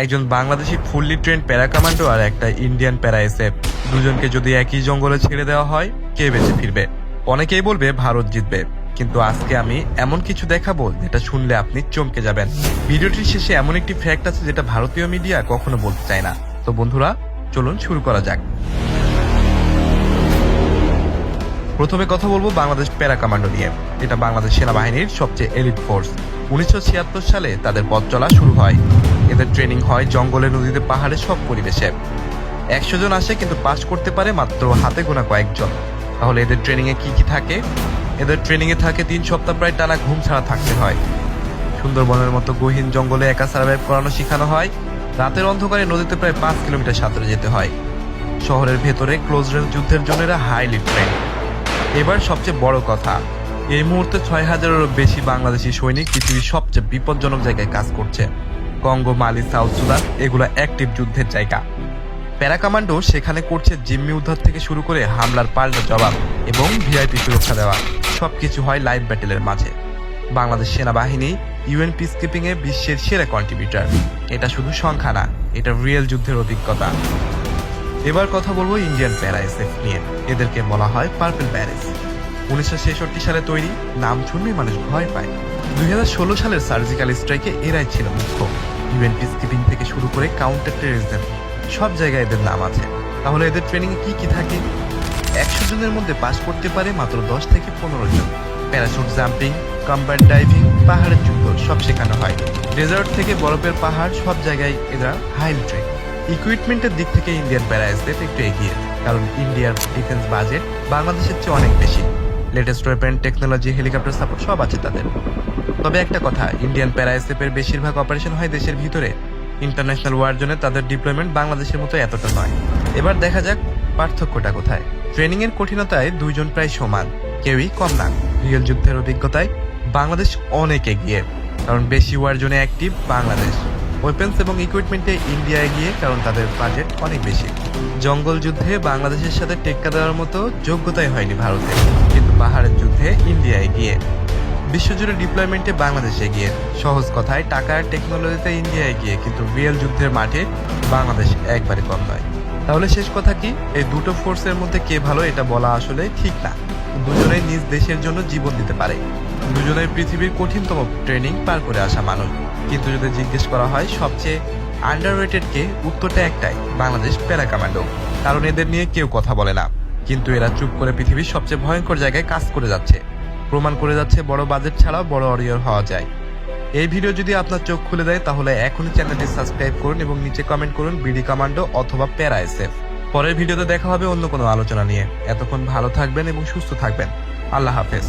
একজন Bangladeshi fully trained para commando আর একটা ইন্ডিয়ান প্যারা এসএফ, দুজনকে যদি একই জঙ্গলে ছেড়ে দেওয়া হয় কে বেঁচে ফিরবে? অনেকেই বলবে ভারত জিতবে, কিন্তু আজকে আমি এমন কিছু দেখাবো যেটা শুনলে আপনি চমকে যাবেন। ভিডিওটির শেষে এমন একটি ফ্যাক্ট আছে যেটা ভারতীয় মিডিয়া কখনো বলতে চায় না। তো বন্ধুরা, চলুন শুরু করা যাক। প্রথমে কথা বলবো বাংলাদেশ প্যারা কমান্ডো নিয়ে। এটা বাংলাদেশ সেনাবাহিনীর সবচেয়ে এলিট ফোর্স। 1976 সালে তাদের পথ চলা শুরু হয়। এদের ট্রেনিং হয় জঙ্গলে, নদীতে, পাহাড়ে, সব পরিবেশে। 100 জন আসে, কিন্তু পাস করতে পারে মাত্র হাতে গোনা কয়েকজন। তাহলে এদের ট্রেনিং এ কি কি থাকে? এদের ট্রেনিং এ থাকে 3 সপ্তাহ প্রায় টানা ঘুম ছাড়া থাকতে হয়। সুন্দরবনের মতো গহীন জঙ্গলে একা সার্ভাইভ করানো শেখানো হয়। রাতের অন্ধকারে নদীতে প্রায় 5 কিলোমিটার সাঁতরে যেতে হয়। শহরের ভেতরে ক্লোজ রেঞ্জ যুদ্ধের জন্য এরা হাইলি ট্রেন্ড। এবার সবচেয়ে বড় কথা, এই মুহূর্তে 6000-এরও বেশি বাংলাদেশি সৈনিক পৃথিবীর সবচেয়ে বিপজ্জনক জায়গায় কাজ করছে। কঙ্গো, মালি, সাউথ সুদান, এগুলো অ্যাক্টিভ যুদ্ধের জায়গা। প্যারা কমান্ডো সেখানে করছে জিম্মি উদ্ধার থেকে শুরু করে হামলার পাল্টা জবাব এবং ভিআইপি সুরক্ষা দেওয়া। সবকিছু হয় লাইভ ব্যাটেলের মাঝে। বাংলাদেশ সেনাবাহিনী ইউএন পিসকিপিং এ বিশ্বের সেরা কন্ট্রিবিউটর। এটা শুধু সংখ্যা না, এটা রিয়েল যুদ্ধের অভিজ্ঞতা। এবার কথা বলবো ইন্ডিয়ান প্যারা এসএফ নিয়ে। এদেরকে বলা হয় পার্পল প্যারেস। 1966 সালে তৈরি, নাম শুনলেই মানুষ ভয় পায়। 2016 সালের সার্জিক্যাল স্ট্রাইকে এরাই ছিল মুখ্য। ইউএন পিসকিপিং থেকে শুরু করে কাউন্টার টেররিজম, সব জায়গায় এদের নাম আছে। তাহলে এদের ট্রেনিং এ কি কি থাকে? 100 জনের মধ্যে পাস করতে পারে মাত্র 10 থেকে 15 জন। প্যারাশুট জাম্পিং, কম্ব্যাট ডাইভিং, পাহাড়ের যুদ্ধ সব শেখানো হয়। ডেজার্ট থেকে বরফের পাহাড়, সব জায়গায় এরা হাইলি ট্রেন। ইকুইপমেন্টের দিক থেকে ইন্ডিয়ান প্যারা এসএফ একটু এগিয়ে, কারণ ইন্ডিয়ার ডিফেন্স বাজেট বাংলাদেশের চেয়ে অনেক বেশি। Latest weapon, technology, helicopter support সব আছে তাদের। তবে একটা কথা, ইন্ডিয়ান প্যারা এসএফ এর বেশিরভাগ অপারেশন হয় দেশের ভিতরে। ইন্টারন্যাশনাল ওয়ার জোনে তাদের ডিপ্লয়মেন্ট বাংলাদেশের মতো এতটা নয়। এবার দেখা যাক পার্থক্যটা কোথায়। ট্রেনিং এর কঠিনতায় দুইজন প্রায় সমান, কেউই কম না। রিয়েল যুদ্ধের অভিজ্ঞতায় বাংলাদেশ অনেক এগিয়ে, কারণ বেশি ওয়ার জোনে অ্যাক্টিভ বাংলাদেশ। ওয়েপেন্স এবং ইকুইপমেন্টে ইন্ডিয়া এগিয়ে, কারণ তাদের বাজেট অনেক বেশি। জঙ্গল যুদ্ধে বাংলাদেশের সাথে টেক্কা দেওয়ার মতো যোগ্যতাই হয়নি ভারতের, কিন্তু পাহাড়ের যুদ্ধে ইন্ডিয়া এগিয়ে। বিশ্বজুড়ে ডিপ্লয়মেন্টে বাংলাদেশ এগিয়ে। সহজ কথায়, টাকা আর টেকনোলজিতে ইন্ডিয়া এগিয়ে, কিন্তু রিয়েল যুদ্ধের মাঠে বাংলাদেশ একবারে কম নয়। তাহলে শেষ কথা কি, এই দুটো ফোর্সের মধ্যে কে ভালো এটা বলা আসলে ঠিক না। দুজনেই নিজ দেশের জন্য জীবন দিতে পারে। দুজনেই পৃথিবীর কঠিনতম ট্রেনিং পার করে আসা মানুষ। কিন্তু যদি জিজ্ঞেস করা হয় সবচেয়ে আন্ডাররেটেড কে, উত্তরটা একটাই, বাংলাদেশ প্যারা কমান্ডো। কারণ এদের নিয়ে কেউ কথা বলে না, কিন্তু এরা চুপ করে পৃথিবীর সবচেয়ে ভয়ঙ্কর জায়গায় কাজ করে যাচ্ছে। প্রমাণ করে যাচ্ছে বড় বাজেট ছাড়াও বড় অরিয়র হওয়া যায়। এই ভিডিও যদি আপনার চোখ খুলে দেয়, তাহলে এখনই চ্যানেলটি সাবস্ক্রাইব করুন এবং নিচে কমেন্ট করুন বিডি কমান্ডো অথবা প্যারা এসএফ। পরের ভিডিওতে দেখা হবে অন্য কোনো আলোচনা নিয়ে। এতক্ষণ ভালো থাকবেন এবং সুস্থ থাকবেন। আল্লাহ হাফেজ।